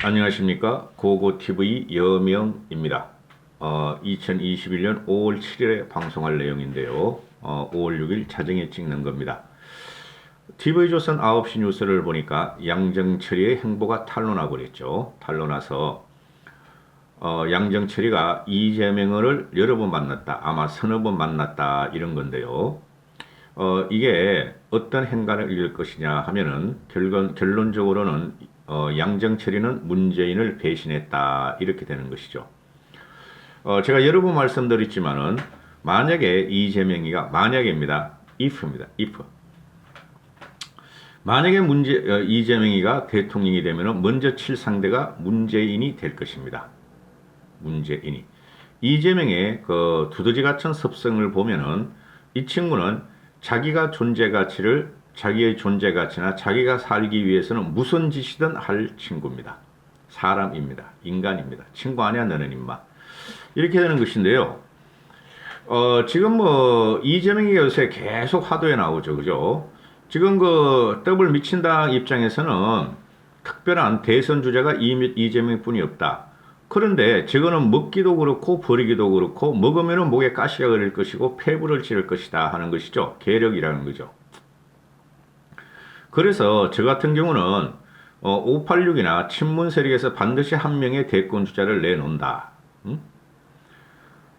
안녕하십니까. 고고TV 여명입니다. 2021년 5월 7일에 방송할 내용인데요. 5월 6일 자정에 찍는 겁니다. TV조선 9시 뉴스를 보니까 양정철이의 행보가 탄로나고 그랬죠. 탄로나서 양정철이가 이재명을 여러 번 만났다. 아마 서너 번 만났다. 이런 건데요. 이게 어떤 행간을 이룰 것이냐 하면은 결론적으로는 양정철이는 문재인을 배신했다 이렇게 되는 것이죠. 제가 여러 번 말씀드렸지만은 만약에 이재명이가 만약입니다. if입니다. if. 만약에 이재명이가 대통령이 되면은 먼저 칠 상대가 문재인이 될 것입니다. 문재인이. 이재명의 그 두더지 같은 습성을 보면은 이 친구는 자기의 존재 가치나 자기가 살기 위해서는 무슨 짓이든 할 친구입니다. 사람입니다. 인간입니다. 친구 아니야 너는 임마. 이렇게 되는 것인데요. 지금 이재명이 요새 계속 화두에 나오죠. 그죠? 지금 그 더블 미친당 입장에서는 특별한 대선 주자가 이재명 뿐이 없다. 그런데 저거는 먹기도 그렇고 버리기도 그렇고 먹으면 목에 가시가 걸릴 것이고 폐부를 치를 것이다 하는 것이죠. 계력이라는 거죠. 그래서 저 같은 경우는 586이나 친문 세력에서 반드시 한 명의 대권 주자를 내놓는다.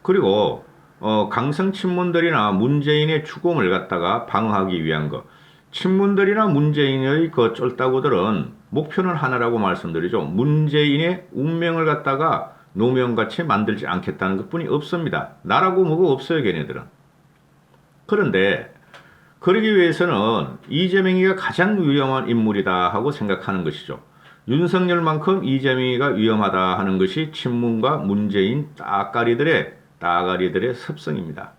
그리고 강성 친문들이나 문재인의 추공을 갖다가 방어하기 위한 것. 친문들이나 문재인의 그 쫄따구들은 목표는 하나라고 말씀드리죠. 문재인의 운명을 갖다가 노명같이 만들지 않겠다는 것뿐이 없습니다. 나라고 뭐가 없어요, 걔네들은. 그런데 그러기 위해서는 이재명이가 가장 위험한 인물이다 하고 생각하는 것이죠. 윤석열만큼 이재명이가 위험하다 하는 것이 친문과 문재인 따가리들의 습성입니다.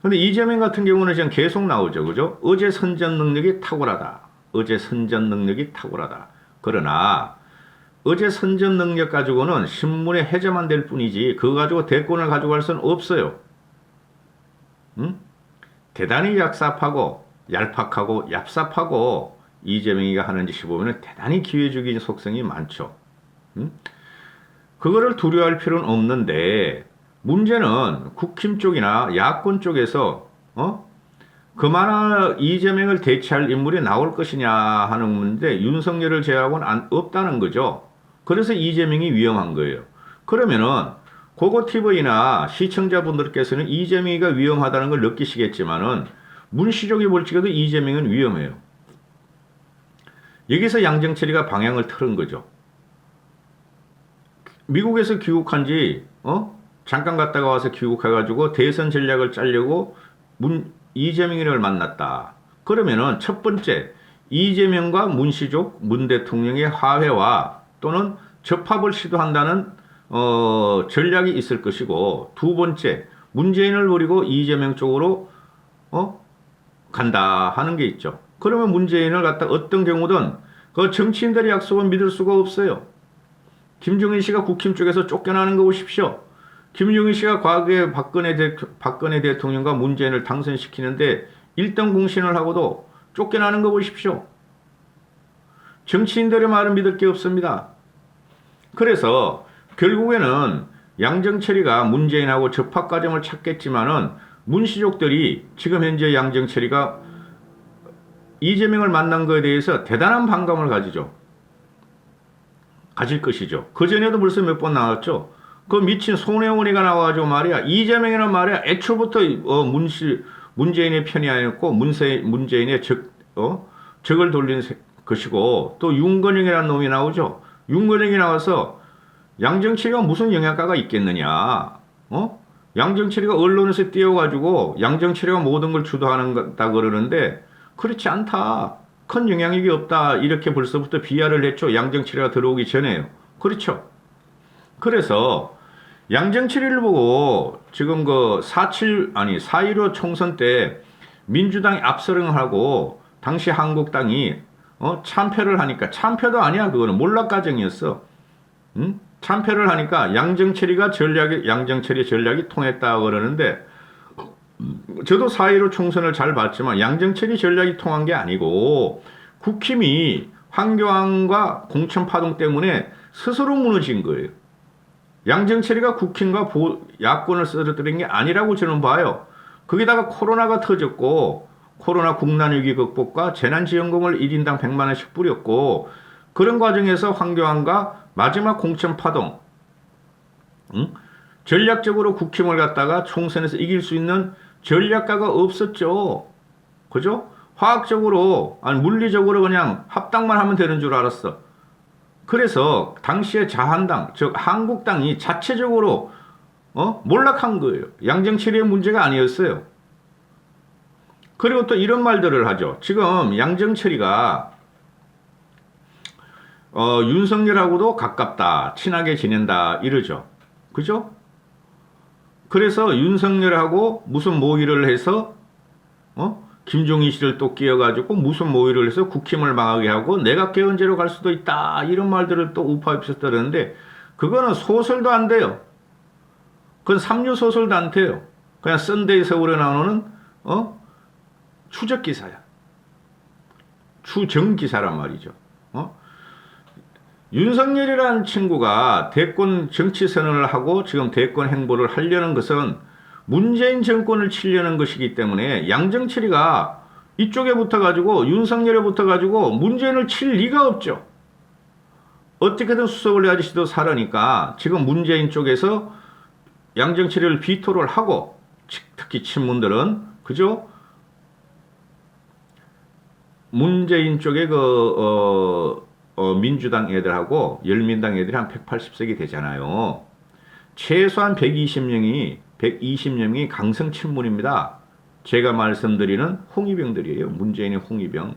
근데 이재명 같은 경우는 지금 계속 나오죠. 그죠? 어제 선전 능력이 탁월하다. 어제 선전 능력이 탁월하다. 그러나 어제 선전 능력 가지고는 신문에 해제만 될 뿐이지 그거 가지고 대권을 가져갈 수는 없어요. 대단히 얍삽하고 얄팍하고 얍삽하고 이재명이가 하는 짓이 보면 대단히 기회주기 속성이 많죠. 그거를 두려워할 필요는 없는데 문제는 국힘 쪽이나 야권 쪽에서 그만한 이재명을 대체할 인물이 나올 것이냐 하는 문제 윤석열을 제외하고는 없다는 거죠. 그래서 이재명이 위험한 거예요. 그러면은 고고TV나 시청자분들께서는 이재명이가 위험하다는 걸 느끼시겠지만은 문시족이 볼 적에도 이재명은 위험해요. 여기서 양정철이가 방향을 틀은 거죠. 미국에서 귀국한 지 잠깐 갔다가 와서 귀국해가지고 대선 전략을 짜려고 이재명이를 만났다. 그러면은 첫 번째 이재명과 문시족 문 대통령의 화해와 또는 접합을 시도한다는 전략이 있을 것이고 두 번째 문재인을 버리고 이재명 쪽으로 간다 하는 게 있죠. 그러면 문재인을 갖다 어떤 경우든 그 정치인들의 약속은 믿을 수가 없어요. 김종인 씨가 국힘 쪽에서 쫓겨나는 거 보십시오. 김종인 씨가 과거에 박근혜 대통령과 문재인을 당선시키는데 1등 공신을 하고도 쫓겨나는 거 보십시오. 정치인들의 말은 믿을 게 없습니다. 그래서 결국에는 양정철이가 문재인하고 접합 과정을 찾겠지만은 문시족들이 지금 현재 양정철이가 이재명을 만난 것에 대해서 대단한 반감을 가질 것이죠. 그전에도 벌써 몇 번 나왔죠. 그 미친 손혜원이가 나와가지고 말이야. 이재명이란 말이야. 애초부터 문재인의 편이 아니었고 문재인의 적을 돌린 것이고 또 윤건영이라는 놈이 나오죠. 윤건영이 나와서 양정철이가 무슨 영향가가 있겠느냐. 양정철이가 언론에서 띄워가지고 양정철이가 모든 걸 주도한다 그러는데 그렇지 않다. 큰 영향력이 없다. 이렇게 벌써부터 비하를 했죠. 양정철이가 들어오기 전에요. 그렇죠. 그래서 양정철이를 보고 지금 그 4.15 총선 때 민주당이 압승을 하고 당시 한국당이 참패를 하니까 참패도 아니야. 그거는 몰락과정이었어. 참패를 하니까 양정철이 전략이 통했다 그러는데 저도 4.15 총선을 잘 봤지만 양정철이 전략이 통한 게 아니고 국힘이 황교안과 공천파동 때문에 스스로 무너진 거예요. 양정철이가 국힘과 야권을 쓰러뜨린 게 아니라고 저는 봐요. 거기다가 코로나가 터졌고 코로나 국난위기 극복과 재난지원금을 1인당 100만 원씩 뿌렸고 그런 과정에서 황교안과 마지막 공천 파동 전략적으로 국힘을 갖다가 총선에서 이길 수 있는 전략가가 없었죠. 그죠? 화학적으로 아니 물리적으로 그냥 합당만 하면 되는 줄 알았어. 그래서 당시에 자한당 즉 한국당이 자체적으로 몰락한 거예요. 양정철이의 문제가 아니었어요. 그리고 또 이런 말들을 하죠. 지금 양정철이가 윤석열하고도 가깝다, 친하게 지낸다 이러죠. 그죠? 그래서 윤석열하고 무슨 모의를 해서 김종인 씨를 또 끼워가지고 무슨 모의를 해서 국힘을 망하게 하고 내각 개헌제로 갈 수도 있다 이런 말들을 또 우파에서 떠드는데 그거는 소설도 안 돼요. 그건 삼류 소설도 안 돼요. 그냥 썬데이 서울에 나오는 추적 기사야. 추정 기사란 말이죠. 윤석열이라는 친구가 대권 정치 선언을 하고 지금 대권 행보를 하려는 것은 문재인 정권을 치려는 것이기 때문에 양정철이가 이쪽에 붙어가지고 윤석열에 붙어가지고 문재인을 칠 리가 없죠. 어떻게든 수석을 아저씨도 살으니까 지금 문재인 쪽에서 양정철이를 비토를 하고 특히 친문들은 그죠? 문재인 쪽에 민주당 애들하고 열민당 애들이 한 180석이 되잖아요. 최소한 120명이 강성 친문입니다. 제가 말씀드리는 홍위병들이에요. 문재인의 홍위병.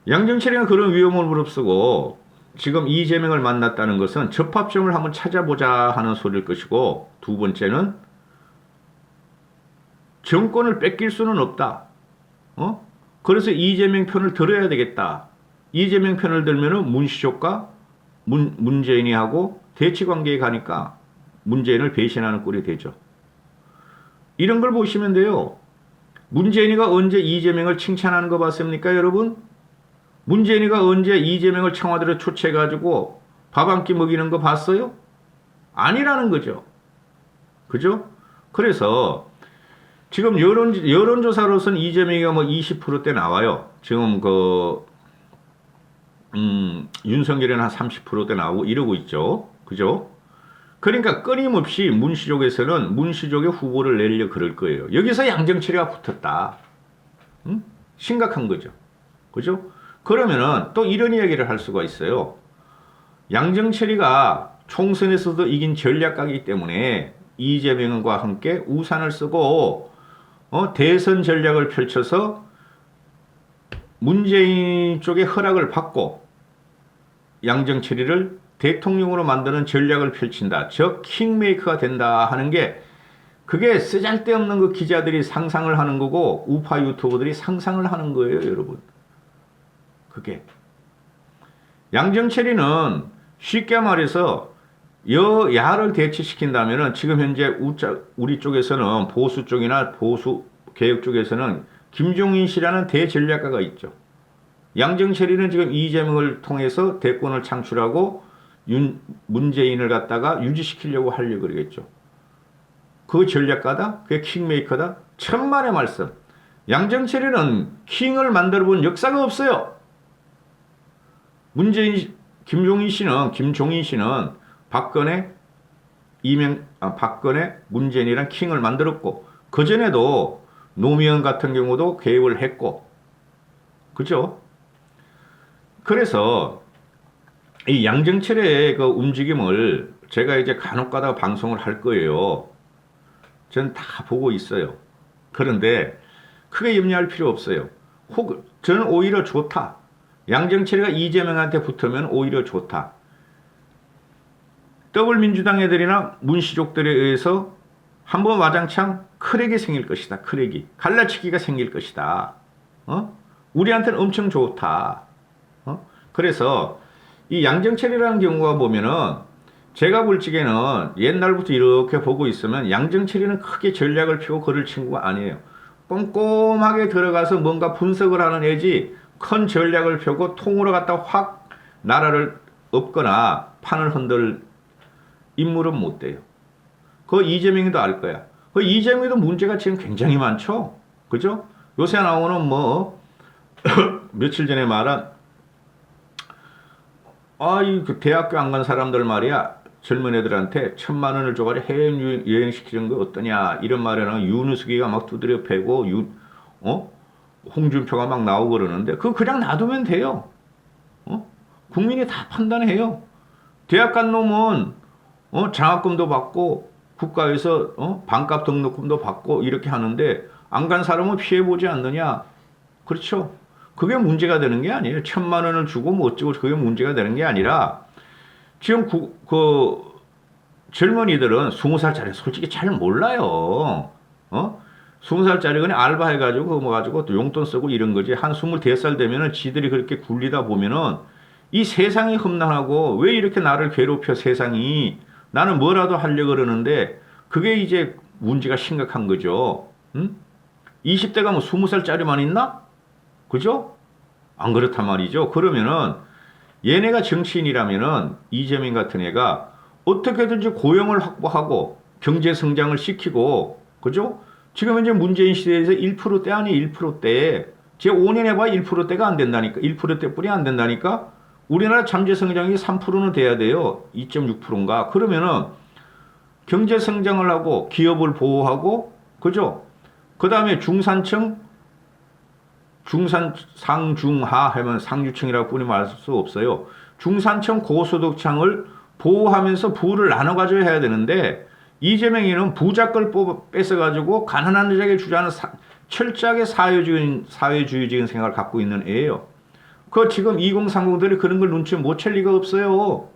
양정철이가 그런 위험을 무릅쓰고 지금 이재명을 만났다는 것은 접합점을 한번 찾아보자 하는 소리일 것이고 두 번째는 정권을 뺏길 수는 없다. 그래서 이재명 편을 들어야 되겠다. 이재명 편을 들면은 문시족과 문재인이 하고 대치 관계에 가니까 문재인을 배신하는 꼴이 되죠. 이런 걸 보시면 돼요. 문재인이가 언제 이재명을 칭찬하는 거 봤습니까, 여러분? 문재인이가 언제 이재명을 청와대로 초청해가지고 밥 한 끼 먹이는 거 봤어요? 아니라는 거죠. 그죠? 그래서 지금 여론조사로서는 이재명이가 뭐 20%대 나와요. 지금 윤석열이는 한 30%대 나오고 이러고 있죠. 그죠? 그러니까 끊임없이 문시족에서는 문시족의 후보를 내려 그럴 거예요. 여기서 양정철이가 붙었다. 심각한 거죠. 그죠? 그러면은 또 이런 이야기를 할 수가 있어요. 양정철이가 총선에서도 이긴 전략가이기 때문에 이재명과 함께 우산을 쓰고 대선 전략을 펼쳐서 문재인 쪽의 허락을 받고 양정철이를 대통령으로 만드는 전략을 펼친다. 즉 킹메이커가 된다 하는 게 그게 쓰잘데없는 그 기자들이 상상을 하는 거고 우파 유튜버들이 상상을 하는 거예요, 여러분. 그게 양정철이는 쉽게 말해서 여야를 대치시킨다면은 지금 현재 우리 쪽에서는 보수 쪽이나 보수 개혁 쪽에서는 김종인 씨라는 대전략가가 있죠. 양정철이는 지금 이재명을 통해서 대권을 창출하고 문재인을 갖다가 유지시키려고 하려고 그러겠죠. 그 전략가다? 그게 킹메이커다? 천만의 말씀. 양정철이는 킹을 문재인 본 역사가 없어요. 김종인 씨는 박근혜, 문재인이란 킹을 만들었고, 그전에도 노무현 같은 경우도 개입을 했고, 그죠? 그래서 이 양정철의 그 움직임을 제가 이제 간혹 가다가 방송을 할 거예요. 전 다 보고 있어요. 그런데 크게 염려할 필요 없어요. 저는 오히려 좋다. 양정철이가 이재명한테 붙으면 오히려 좋다. 더블민주당 애들이나 문시족들에 의해서 한번 와장창 크랙이 생길 것이다. 크랙이. 갈라치기가 생길 것이다. 우리한테는 엄청 좋다. 그래서 이 양정철이라는 경우가 보면은 제가 볼 적에는 옛날부터 이렇게 보고 있으면 양정철이는 크게 전략을 펴고 걸을 친구가 아니에요. 꼼꼼하게 들어가서 뭔가 분석을 하는 애지 큰 전략을 펴고 통으로 갖다 확 나라를 엎거나 판을 흔들 인물은 못 돼요. 그 이재명이도 알 거야. 그 이재명이도 문제가 지금 굉장히 많죠. 그죠? 요새 나오는 뭐 며칠 전에 말한 그 대학교 안 간 사람들 말이야. 젊은 애들한테 1,000만 원을 줘가지고 해외여행 시키는 거 어떠냐 이런 말에는 윤우수기가 막 두드려 패고 홍준표가 막 나오고 그러는데 그거 그냥 놔두면 돼요. 국민이 다 판단해요. 대학 간 놈은 장학금도 받고 국가에서 반값 등록금도 받고 이렇게 하는데 안 간 사람은 피해보지 않느냐. 그렇죠. 그게 문제가 되는 게 아니에요. 1,000만 원을 주고 뭐 어쩌고 그게 문제가 되는 게 아니라 지금 젊은이들은 20살짜리 솔직히 잘 몰라요. 20살짜리 그냥 알바해가지고 그거 뭐 가지고 또 용돈 쓰고 이런 거지. 한 25살 되면은 지들이 그렇게 굴리다 보면은 이 세상이 험난하고 왜 이렇게 나를 괴롭혀 세상이 나는 뭐라도 하려고 그러는데 그게 이제 문제가 심각한 거죠. 20대가 뭐 20살짜리만 있나? 그죠? 안 그렇단 말이죠. 그러면은 얘네가 정치인이라면은 이재명 같은 애가 어떻게든지 고용을 확보하고 경제 성장을 시키고 그죠? 지금 현재 문재인 시대에서 1%대 아니 1%대 제 5년 해봐야 1%대가 안 된다니까. 1%대뿐이 안 된다니까. 우리나라 잠재 성장이 3%는 돼야 돼요. 2.6%인가. 그러면은 경제 성장을 하고 기업을 보호하고 그죠? 그 다음에 중산층 상중하 하면 상류층이라고 뿐이 말할 수 없어요. 중산층 고소득층을 보호하면서 부를 나눠 가져야 해야 되는데 이재명이는 부자걸 뺏어가지고 가난한 자에게 주자는 철저하게 사회주의적인 생각을 갖고 있는 애예요. 그 지금 2030들이 그런 걸 눈치 못 챌 리가 없어요.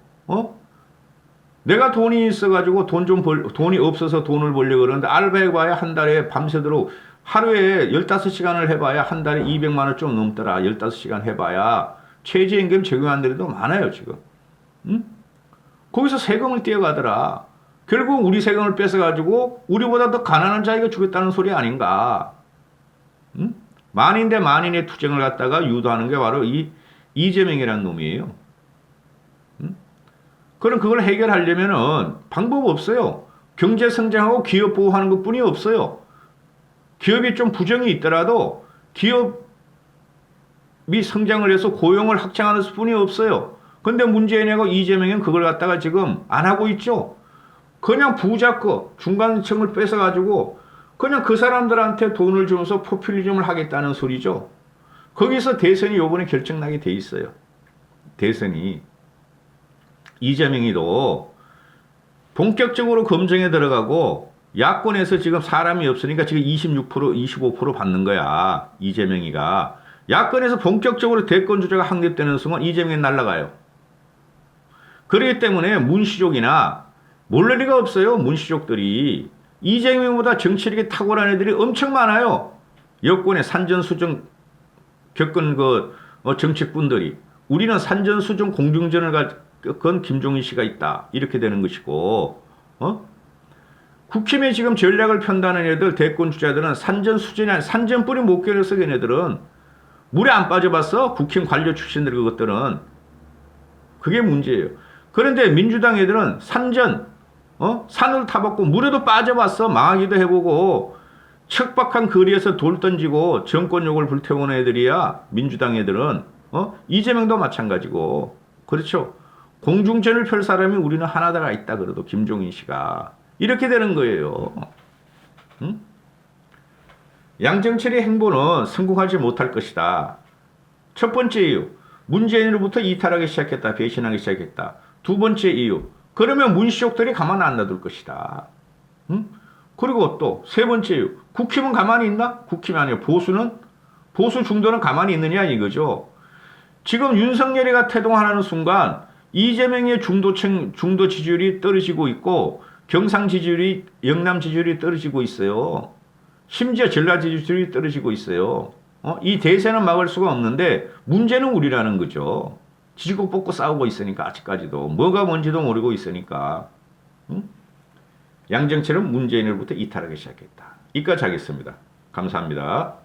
내가 돈이 있어가지고 돈이 없어서 돈을 벌려고 그러는데 알바해봐야 한 달에 밤새도록 하루에 15시간을 해봐야 한 달에 200만 원 좀 넘더라. 15시간 해봐야 최저임금 적용한 데도 많아요 지금. 거기서 세금을 떼어가더라. 결국 우리 세금을 뺏어가지고 우리보다 더 가난한 자에게 주겠다는 소리 아닌가. 만인 대 만인의 투쟁을 갖다가 유도하는 게 바로 이 이재명이라는 놈이에요. 그럼 그걸 해결하려면은 방법 없어요. 경제 성장하고 기업 보호하는 것뿐이 없어요. 기업이 좀 부정이 있더라도 기업이 성장을 해서 고용을 확장하는 수뿐이 없어요. 근데 문재인하고 이재명은 그걸 갖다가 지금 안 하고 있죠. 그냥 부자 거 중간층을 뺏어가지고 그냥 그 사람들한테 돈을 주면서 포퓰리즘을 하겠다는 소리죠. 거기서 대선이 요번에 결정나게 돼 있어요. 대선이. 이재명이도 본격적으로 검증에 들어가고 야권에서 지금 사람이 없으니까 지금 26%, 25% 받는 거야. 이재명이가. 야권에서 본격적으로 대권 주자가 확립되는 순간 이재명이 날아가요. 그렇기 때문에 문시족이나 모를 리가 없어요. 문시족들이. 이재명보다 정치력이 탁월한 애들이 엄청 많아요. 여권의 산전수전 겪은 정치꾼들이. 우리는 산전수전 공중전을 겪은 김종인 씨가 있다. 이렇게 되는 것이고, 국힘에 지금 전략을 편다는 애들, 대권 주자들은 산전수전이 아니라 산전뿌리 못 겨렸어, 걔네들은. 물에 안 빠져봤어? 국힘 관료 출신들 그것들은. 그게 문제예요. 그런데 민주당 애들은 산을 타봤고 물에도 빠져봤어. 망하기도 해보고 척박한 거리에서 돌 던지고 정권욕을 불태우는 애들이야. 민주당 애들은. 이재명도 마찬가지고. 그렇죠. 공중전을 펼 사람이 우리는 하나다가 있다 그래도 김종인 씨가. 이렇게 되는 거예요. 양정철의 행보는 성공하지 못할 것이다. 첫 번째 이유. 문재인으로부터 이탈하기 시작했다. 배신하기 시작했다. 두 번째 이유. 그러면 문시족들이 가만 안 놔둘 것이다. 그리고 또 세 번째 이유. 국힘은 가만히 있나? 국힘이 아니에요. 보수 중도는 가만히 있느냐 이거죠. 지금 윤석열이가 태동하는 순간 이재명의 중도 지지율이 떨어지고 있고 경상 지지율이 영남 지지율이 떨어지고 있어요. 심지어 전라 지지율이 떨어지고 있어요. 이 대세는 막을 수가 없는데 문제는 우리라는 거죠. 지지고 뽑고 싸우고 있으니까 아직까지도 뭐가 뭔지도 모르고 있으니까. 양정철은 문재인으로부터 이탈하기 시작했다. 이까지 하겠습니다. 감사합니다.